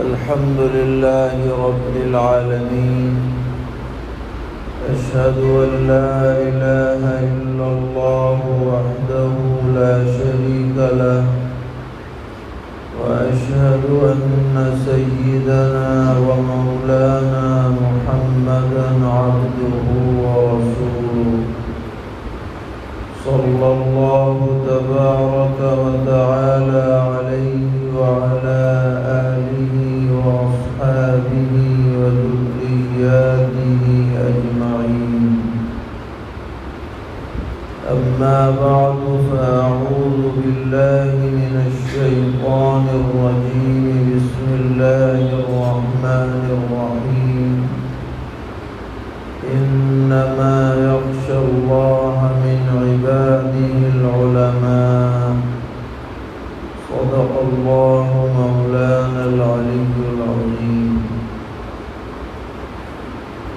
الحمد لله رب العالمين. أشهد أن لا إله إلا الله وحده لا شريك له، وأشهد أن سيدنا ومولانا محمدا عبده ورسوله، صلى الله تبارك وتعالى عليه وعلى آله وأصحابه وذرياته أجمعين. أما بعد، فأعوذ بالله من الشيطان الرجيم. بسم الله الرحمن الرحيم. إنما يخشى الله من عباده العلماء. صدق الله مولانا العلي العظيم.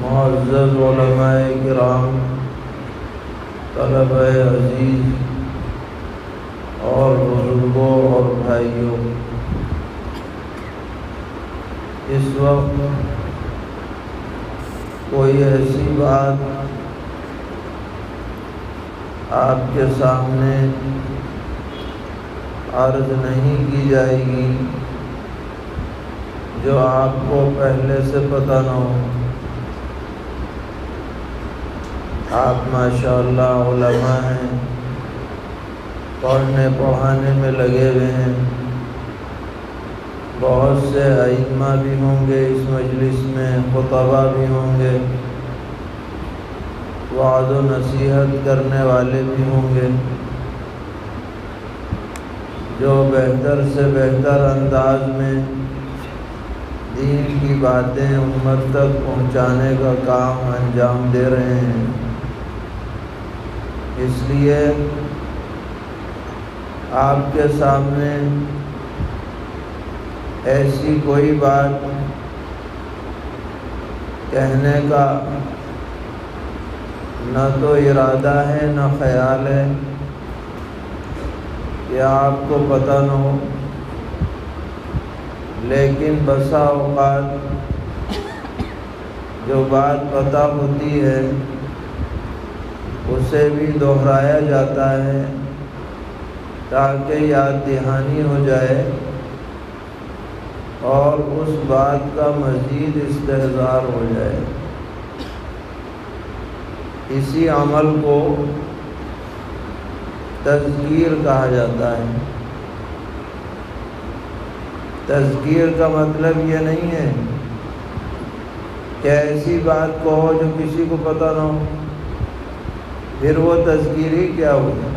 معزز علماء کرام، طلبہ عزیز اور بزرگوں اور بھائیوں، اس وقت کوئی ایسی بات آپ کے سامنے عرض نہیں کی جائے گی جو آپ کو پہلے سے پتہ نہ ہو۔ آپ ماشاءاللہ علماء ہیں، پڑھنے پڑھانے میں لگے ہوئے ہیں، بہت سے ائمہ بھی ہوں گے اس مجلس میں، خطبہ بھی ہوں گے، وعظ و نصیحت کرنے والے بھی ہوں گے، جو بہتر سے بہتر انداز میں دین کی باتیں امت تک پہنچانے کا کام انجام دے رہے ہیں۔ اس لیے آپ کے سامنے ایسی کوئی بات کہنے کا نہ تو ارادہ ہے نہ خیال ہے کہ آپ کو پتہ نہ ہو، لیکن بسا اوقات جو بات پتہ ہوتی ہے اسے بھی دہرایا جاتا ہے تاکہ یاد دہانی ہو جائے اور اس بات کا مزید استحضار ہو جائے۔ اسی عمل کو تذکیر کہا جاتا ہے۔ تذکیر کا مطلب یہ نہیں ہے کہ ایسی بات کہو جو کسی کو پتہ نہ ہو، پھر وہ تذکیر ہی کیا ہوگا۔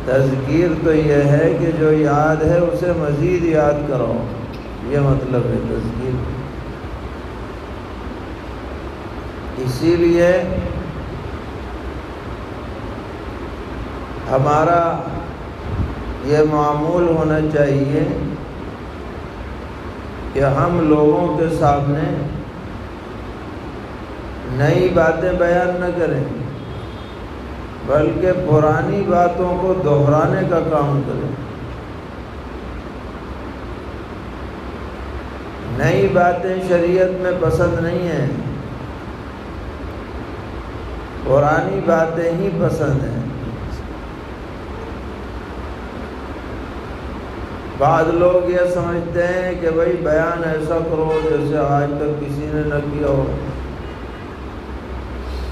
تذکیر تو یہ ہے کہ جو یاد ہے اسے مزید یاد کرو، یہ مطلب ہے تذکیر۔ اسی لیے ہمارا یہ معمول ہونا چاہیے کہ ہم لوگوں کے سامنے نئی باتیں بیان نہ کریں، بلکہ پرانی باتوں کو دہرانے کا کام کریں۔ نئی باتیں شریعت میں پسند نہیں ہیں، پرانی باتیں ہی پسند ہیں۔ بعض لوگ یہ سمجھتے ہیں کہ بھئی بیان ایسا کرو جیسے آج تک کسی نے نہ کیا ہو،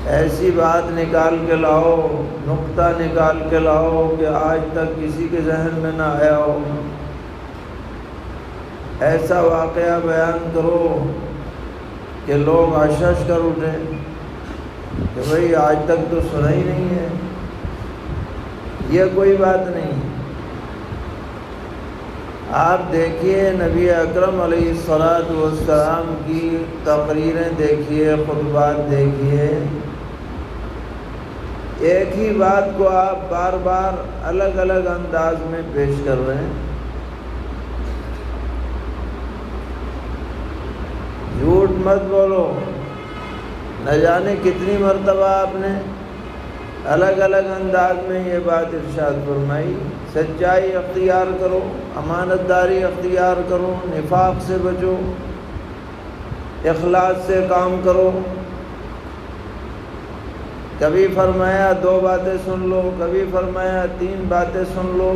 ایسی بات نکال کے لاؤ، نقطہ نکال کے لاؤ کہ آج تک کسی کے ذہن میں نہ آیا ہو، ایسا واقعہ بیان کرو کہ لوگ عشش کر اٹھیں کہ بھئی آج تک تو سنا ہی نہیں ہے۔ یہ کوئی بات نہیں۔ آپ دیکھیے نبی اکرم علیہ السلام کی تقریریں دیکھیے، خطبات دیکھیے، ایک ہی بات کو آپ بار بار الگ الگ انداز میں پیش کر رہے ہیں۔ جھوٹ مت بولو، نہ جانے کتنی مرتبہ آپ نے الگ الگ انداز میں یہ بات ارشاد فرمائی، سچائی اختیار کرو، امانت داری اختیار کرو، نفاق سے بچو، اخلاص سے کام کرو۔ کبھی فرمایا 2 باتیں سن لو، کبھی فرمایا 3 باتیں سن لو۔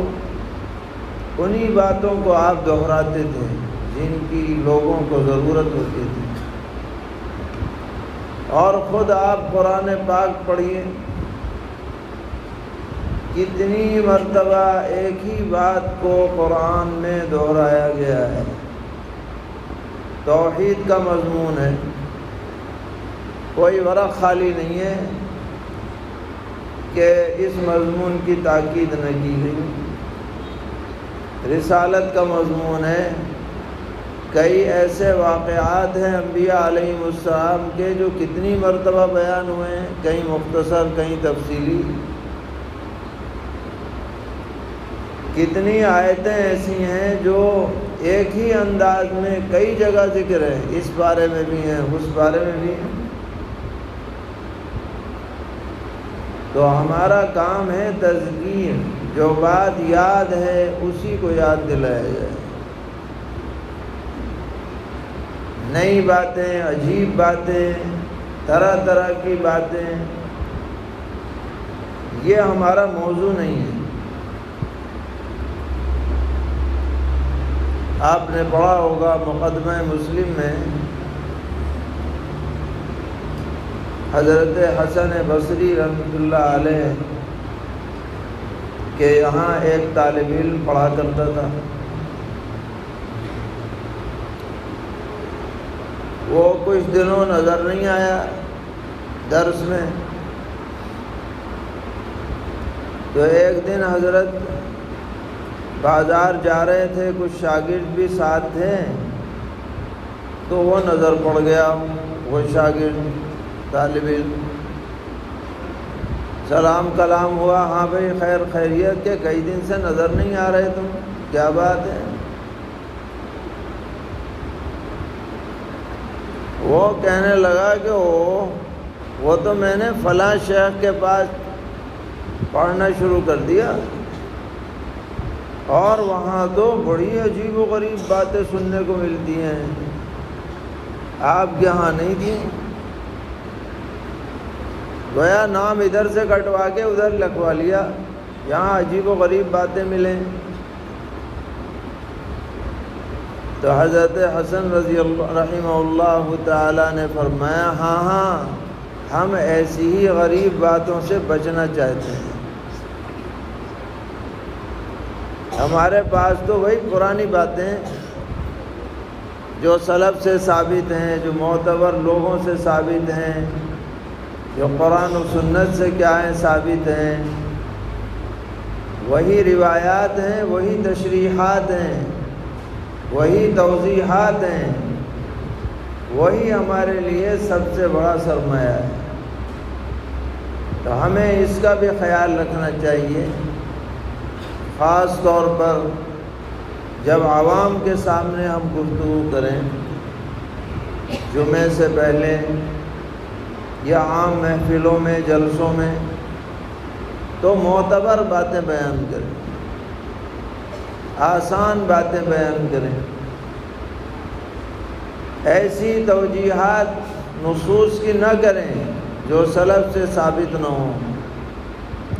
انہی باتوں کو آپ دہراتے تھے جن کی لوگوں کو ضرورت ہوتی تھی، اور خود آپ قرآن پاک پڑھیے، کتنی مرتبہ ایک ہی بات کو قرآن میں دہرایا گیا ہے۔ توحید کا مضمون ہے، کوئی ورق خالی نہیں ہے کہ اس مضمون کی تاکید نہ کی گئی۔ رسالت کا مضمون ہے، کئی ایسے واقعات ہیں انبیاء علیہم السلام کے جو کتنی مرتبہ بیان ہوئے ہیں، کہیں مختصر کہیں تفصیلی۔ کتنی آیتیں ایسی ہیں جو ایک ہی انداز میں کئی جگہ ذکر ہے، اس بارے میں بھی ہیں، اس بارے میں بھی ہیں۔ تو ہمارا کام ہے تذکیر، جو بات یاد ہے اسی کو یاد دلایا جائے۔ نئی باتیں، عجیب باتیں، طرح طرح کی باتیں، یہ ہمارا موضوع نہیں ہے۔ آپ نے پڑھا ہوگا مقدمہ مسلم میں حضرت حسن بصری رحمۃ اللہ علیہ کہ یہاں ایک طالب علم پڑھا کرتا تھا، وہ کچھ دنوں نظر نہیں آیا درس میں۔ تو ایک دن حضرت بازار جا رہے تھے، کچھ شاگرد بھی ساتھ تھے، تو وہ نظر پڑ گیا، وہ شاگرد طالب علم۔ سلام کلام ہوا، ہاں بھائی خیر خیریت، کہ کئی دن سے نظر نہیں آ رہے تم، کیا بات ہے؟ وہ کہنے لگا کہ وہ تو میں نے فلاں شیخ کے پاس پڑھنا شروع کر دیا، اور وہاں تو بڑی عجیب و غریب باتیں سننے کو ملتی ہیں، آپ کے ہاں نہیں تھیں۔ گویا نام ادھر سے کٹوا کے ادھر لکھوا لیا، یہاں عجیب و غریب باتیں ملیں۔ تو حضرت حسن رضی اللہ رحمہ اللہ تعالیٰ نے فرمایا، ہاں ہاں، ہم ایسی ہی غریب باتوں سے بچنا چاہتے ہیں۔ ہمارے پاس تو وہی پرانی باتیں جو سلف سے ثابت ہیں، جو معتبر لوگوں سے ثابت ہیں، جو قرآن و سنت سے کیا ہیں ثابت ہیں، وہی روایات ہیں، وہی تشریحات ہیں، وہی توضیحات ہیں، وہی ہمارے لیے سب سے بڑا سرمایہ ہے۔ تو ہمیں اس کا بھی خیال رکھنا چاہیے، خاص طور پر جب عوام کے سامنے ہم گفتگو کریں، جمعے سے پہلے یا عام محفلوں میں، جلسوں میں، تو معتبر باتیں بیان کریں، آسان باتیں بیان کریں، ایسی توجیحات نصوص کی نہ کریں جو سلف سے ثابت نہ ہوں،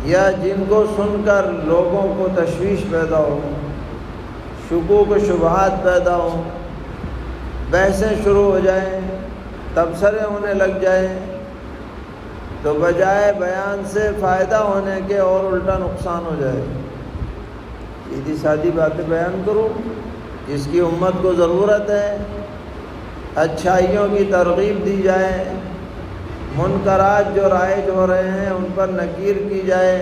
یا جن کو سن کر لوگوں کو تشویش پیدا ہو، شکوک و شبہات پیدا ہوں، بحثیں شروع ہو جائیں، تبصرے ہونے لگ جائیں، تو بجائے بیان سے فائدہ ہونے کے اور الٹا نقصان ہو جائے۔ سیدھی سادی باتیں بیان کرو، جس کی امت کو ضرورت ہے، اچھائیوں کی ترغیب دی جائے، منکرات جو رائج ہو رہے ہیں ان پر نکیر کی جائے،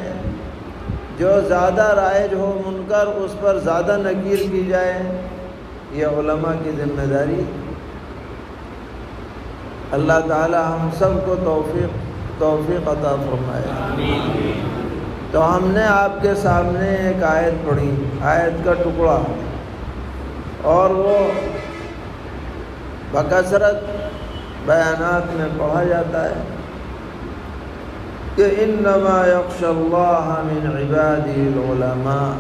جو زیادہ رائج ہو منکر اس پر زیادہ نکیر کی جائے، یہ علماء کی ذمہ داری۔ اللہ تعالی ہم سب کو توفیق عطا فرمائے۔ تو ہم نے آپ کے سامنے ایک آیت پڑھی، آیت کا ٹکڑا، اور وہ بکثرت بیانات میں پڑھا جاتا ہے کہ انما یخشی اللہ من عبادہ العلماء۔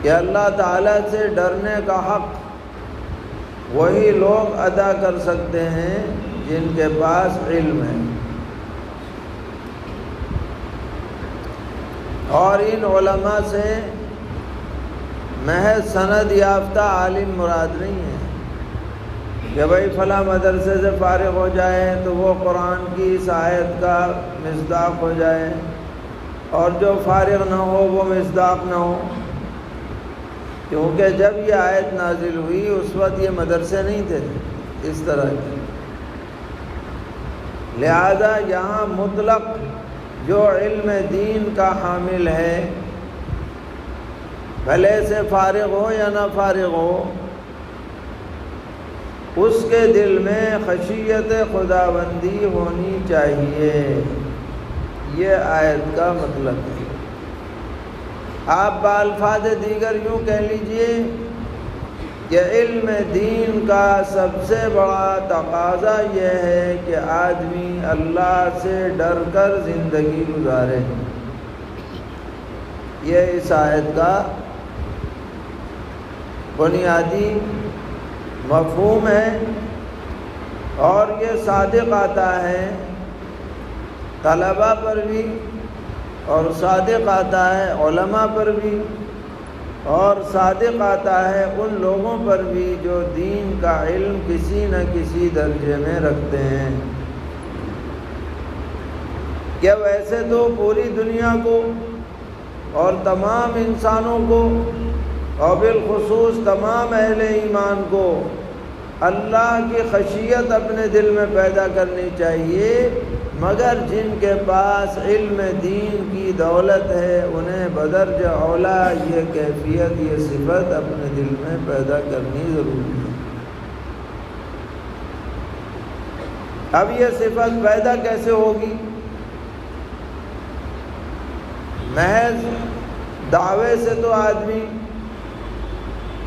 کہ اللہ تعالیٰ سے ڈرنے کا حق وہی لوگ ادا کر سکتے ہیں جن کے پاس علم ہے، اور ان علماء سے محض سند یافتہ عالم مراد نہیں ہے کہ بھائی فلاں مدرسے سے فارغ ہو جائے تو وہ قرآن کی اس آیت کا مصداق ہو جائے، اور جو فارغ نہ ہو وہ مصداق نہ ہو، کیونکہ جب یہ آیت نازل ہوئی اس وقت یہ مدرسے نہیں تھے اس طرح کے، لہذا یہاں مطلق جو علم دین کا حامل ہے بھلے سے فارغ ہو یا نہ فارغ ہو، اس کے دل میں خشیت خداوندی ہونی چاہیے، یہ آیت کا مطلب ہے۔ آپ بالفاظ دیگر یوں کہہ لیجئے کہ علم دین کا سب سے بڑا تقاضا یہ ہے کہ آدمی اللہ سے ڈر کر زندگی گزارے، یہ اس آیت کا بنیادی مفہوم ہے، اور یہ صادق آتا ہے طلباء پر بھی، اور صادق آتا ہے علماء پر بھی، اور صادق آتا ہے ان لوگوں پر بھی جو دین کا علم کسی نہ کسی درجے میں رکھتے ہیں، کہ ویسے تو پوری دنیا کو اور تمام انسانوں کو اور بالخصوص تمام اہل ایمان کو اللہ کی خشیت اپنے دل میں پیدا کرنی چاہیے، مگر جن کے پاس علم دین کی دولت ہے انہیں بدرجہ اولا یہ کیفیت، یہ صفت اپنے دل میں پیدا کرنی ضروری ہے۔ اب یہ صفت پیدا کیسے ہوگی؟ محض دعوے سے تو آدمی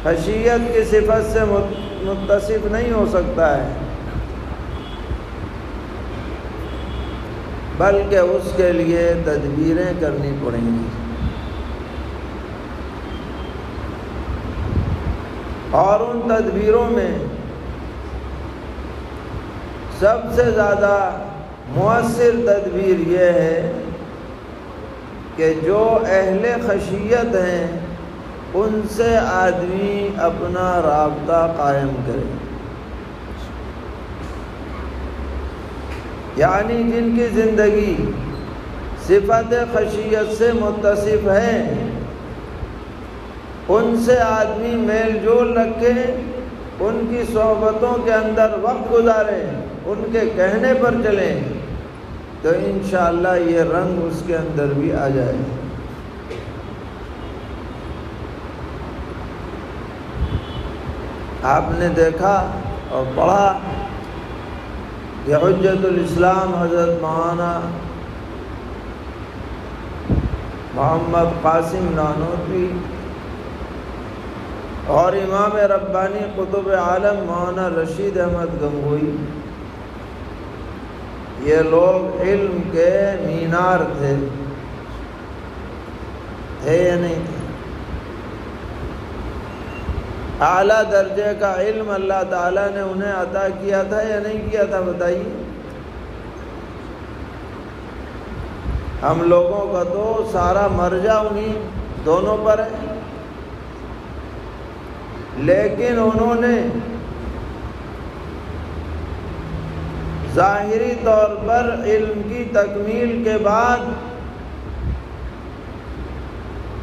خشیت کی صفت سے متصف نہیں ہو سکتا ہے، بلکہ اس کے لیے تدبیریں کرنی پڑیں گی، اور ان تدبیروں میں سب سے زیادہ مؤثر تدبیر یہ ہے کہ جو اہل خشیت ہیں ان سے آدمی اپنا رابطہ قائم کرے، یعنی جن کی زندگی صفت خشیت سے متصف ہے ان سے آدمی میل جول رکھے، ان کی صحبتوں کے اندر وقت گزارے، ان کے کہنے پر چلیں، تو انشاءاللہ یہ رنگ اس کے اندر بھی آ جائے۔ آپ نے دیکھا اور پڑھا کہ حجت الاسلام حضرت مولانا محمد قاسم نانوتوی اور امام ربانی قطب عالم مولانا رشید احمد گنگوئی، یہ لوگ علم کے مینار تھے یا نہیں تھے؟ اعلیٰ درجے کا علم اللہ تعالیٰ نے انہیں عطا کیا تھا یا نہیں کیا تھا؟ بتائیے۔ ہم لوگوں کا تو سارا مرجع انہیں دونوں پر ہے، لیکن انہوں نے ظاہری طور پر علم کی تکمیل کے بعد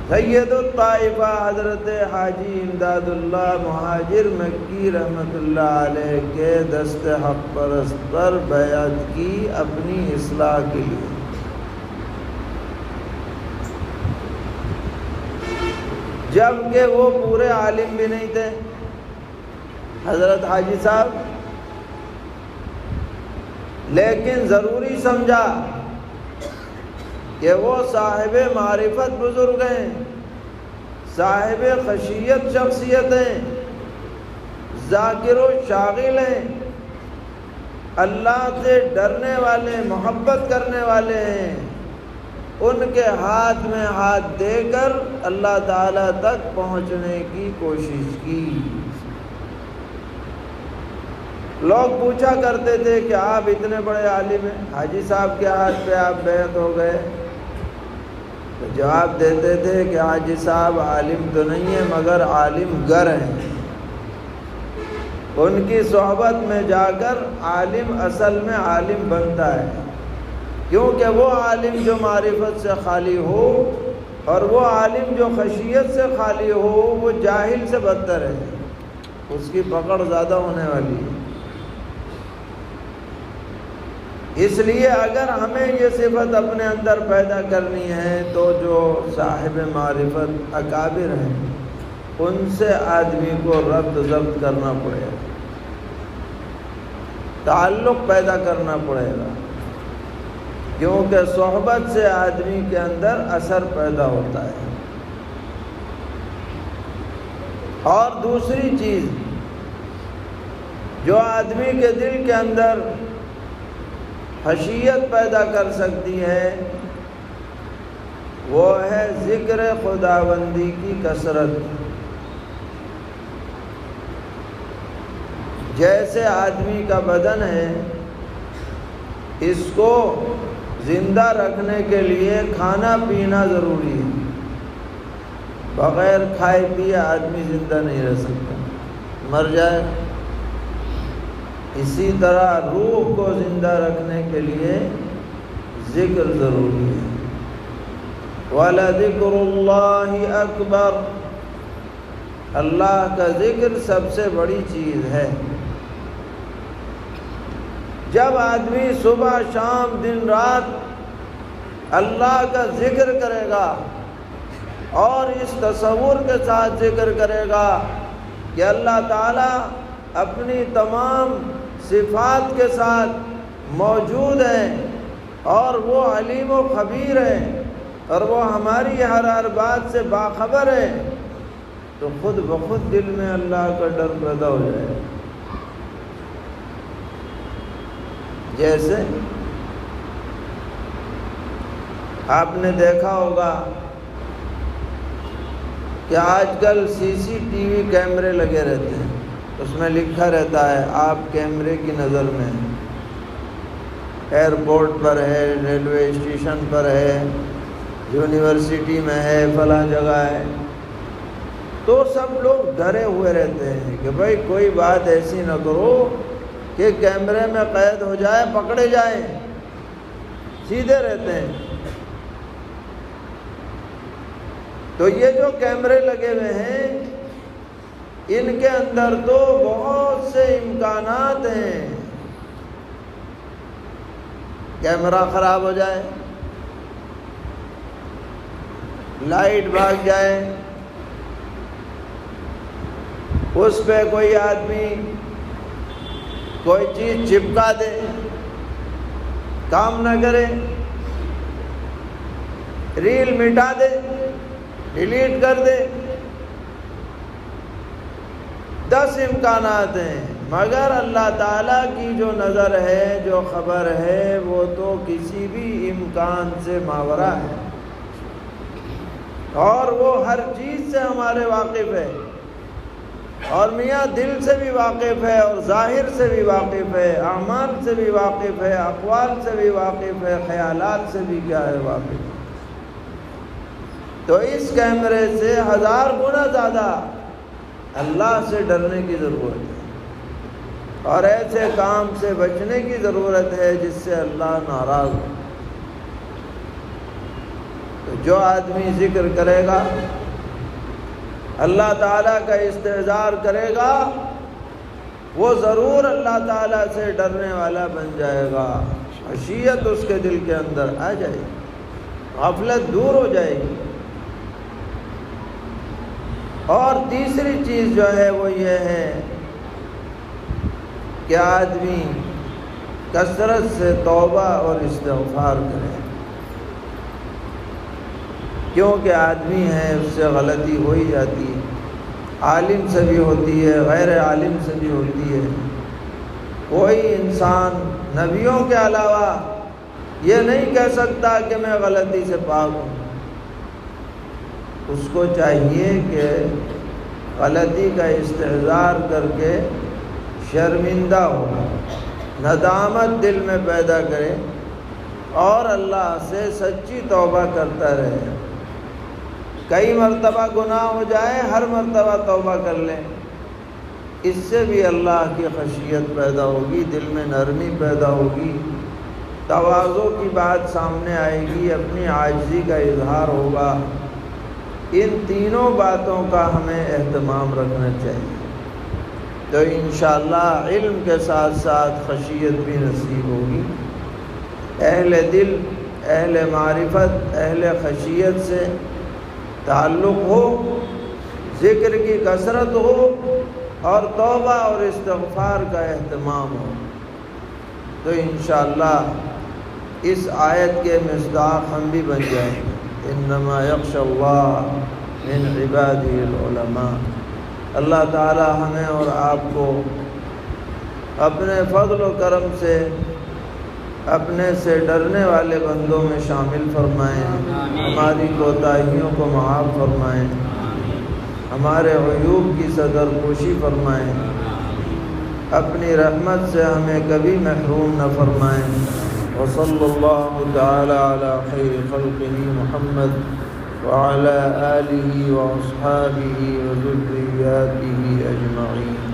سید الطائفہ حضرت حاجی امداد اللہ مہاجر مکی رحمۃ اللہ علیہ کے دست حق پرست پر بیعت کی اپنی اصلاح کے لیے، جبکہ وہ پورے عالم بھی نہیں تھے حضرت حاجی صاحب، لیکن ضروری سمجھا کہ وہ صاحب معرفت بزرگ ہیں، صاحب خشیت شخصیت ہیں، ذاکر و شاغل ہیں، اللہ سے ڈرنے والے، محبت کرنے والے ہیں، ان کے ہاتھ میں ہاتھ دے کر اللہ تعالیٰ تک پہنچنے کی کوشش کی۔ لوگ پوچھا کرتے تھے کہ آپ اتنے بڑے عالم ہیں، حاجی صاحب کے ہاتھ پہ آپ بیعت ہو گئے، تو جواب دیتے تھے کہ حاجی صاحب عالم تو نہیں ہیں مگر عالم گر ہیں۔ ان کی صحبت میں جا کر عالم اصل میں عالم بنتا ہے، کیونکہ وہ عالم جو معرفت سے خالی ہو اور وہ عالم جو خشیت سے خالی ہو وہ جاہل سے بدتر ہے، اس کی پکڑ زیادہ ہونے والی ہے۔ اس لیے اگر ہمیں یہ صفت اپنے اندر پیدا کرنی ہے تو جو صاحب معرفت اکابر ہیں ان سے آدمی کو ربط ضبط کرنا پڑے گا، تعلق پیدا کرنا پڑے گا، کیونکہ صحبت سے آدمی کے اندر اثر پیدا ہوتا ہے۔ اور دوسری چیز جو آدمی کے دل کے اندر خشیت پیدا کر سکتی ہے وہ ہے ذکر خداوندی کی کثرت۔ جیسے آدمی کا بدن ہے، اس کو زندہ رکھنے کے لیے کھانا پینا ضروری ہے، بغیر کھائے پیے آدمی زندہ نہیں رہ سکتا، مر جائے۔ اسی طرح روح کو زندہ رکھنے کے لیے ذکر ضروری ہے۔ وَلَذِكْرُ اللَّهِ أَكْبَرُ، اللہ کا ذکر سب سے بڑی چیز ہے۔ جب آدمی صبح شام دن رات اللہ کا ذکر کرے گا اور اس تصور کے ساتھ ذکر کرے گا کہ اللہ تعالیٰ اپنی تمام صفات کے ساتھ موجود ہیں اور وہ علیم و خبیر ہیں اور وہ ہماری ہر بات سے باخبر ہے، تو خود بخود دل میں اللہ کا ڈر پیدا ہو جائے۔ جیسے آپ نے دیکھا ہوگا کہ آج کل CCTV کیمرے لگے رہتے ہیں، اس میں لکھا رہتا ہے آپ کیمرے کی نظر میں ہیں، ایئرپورٹ پر ہے، ریلوے اسٹیشن پر ہے، یونیورسٹی میں ہے، فلاں جگہ ہے، تو سب لوگ ڈرے ہوئے رہتے ہیں کہ بھائی کوئی بات ایسی نہ کرو کہ کیمرے میں قید ہو جائے، پکڑے جائیں، سیدھے رہتے ہیں۔ تو یہ جو کیمرے لگے ہوئے ہیں ان کے اندر تو بہت سے امکانات ہیں، کیمرہ خراب ہو جائے، لائٹ بھاگ جائے، اس پہ کوئی آدمی کوئی چیز چپکا دے، کام نہ کرے، ریل مٹا دے، ڈیلیٹ کر دے، 10 امکانات ہیں، مگر اللہ تعالیٰ کی جو نظر ہے، جو خبر ہے، وہ تو کسی بھی امکان سے ماورا ہے، اور وہ ہر چیز سے ہمارے واقف ہے، اور میاں دل سے بھی واقف ہے اور ظاہر سے بھی واقف ہے، اعمال سے بھی واقف ہے، اقوال سے بھی واقف ہے، خیالات سے بھی کیا ہے واقف ہے۔ تو اس کیمرے سے 1000 گنا زیادہ اللہ سے ڈرنے کی ضرورت ہے اور ایسے کام سے بچنے کی ضرورت ہے جس سے اللہ ناراض ہو۔ تو جو آدمی ذکر کرے گا، اللہ تعالیٰ کا استحضار کرے گا، وہ ضرور اللہ تعالیٰ سے ڈرنے والا بن جائے گا، خشیت اس کے دل کے اندر آ جائے گی، غفلت دور ہو جائے گی۔ اور تیسری چیز جو ہے وہ یہ ہے کہ آدمی کثرت سے توبہ اور استغفار کرے، کیونکہ آدمی ہے اس سے غلطی ہو ہی جاتی ہے، عالم سے بھی ہوتی ہے، غیر عالم سے بھی ہوتی ہے۔ کوئی انسان نبیوں کے علاوہ یہ نہیں کہہ سکتا کہ میں غلطی سے پاک ہوں۔ اس کو چاہیے کہ غلطی کا استحضار کر کے شرمندہ ہو، ندامت دل میں پیدا کرے اور اللہ سے سچی توبہ کرتا رہے۔ کئی مرتبہ گناہ ہو جائے، ہر مرتبہ توبہ کر لیں، اس سے بھی اللہ کی خشیت پیدا ہوگی، دل میں نرمی پیدا ہوگی، تواضع کی بات سامنے آئے گی، اپنی عاجزی کا اظہار ہوگا۔ ان تینوں باتوں کا ہمیں اہتمام رکھنا چاہیے، تو انشاءاللہ علم کے ساتھ ساتھ خشیت بھی نصیب ہوگی۔ اہل دل، اہل معرفت، اہل خشیت سے تعلق ہو، ذکر کی کثرت ہو اور توبہ اور استغفار کا اہتمام ہو، تو انشاءاللہ اس آیت کے مصداق ہم بھی بن جائیں گے۔ انما یخشی اللہ من عبادہ العلماء۔ اللہ تعالی ہمیں اور آپ کو اپنے فضل و کرم سے اپنے سے ڈرنے والے بندوں میں شامل فرمائیں، ہماری کوتاہیوں کو معاف فرمائیں، ہمارے عیوب کی صدرپوشی فرمائیں، اپنی رحمت سے ہمیں کبھی محروم نہ فرمائیں۔ وصلی اللہ تعالی علی خیر خلقہ محمد وعلی آلہ واصحابہ وذریاتہ اجمعین۔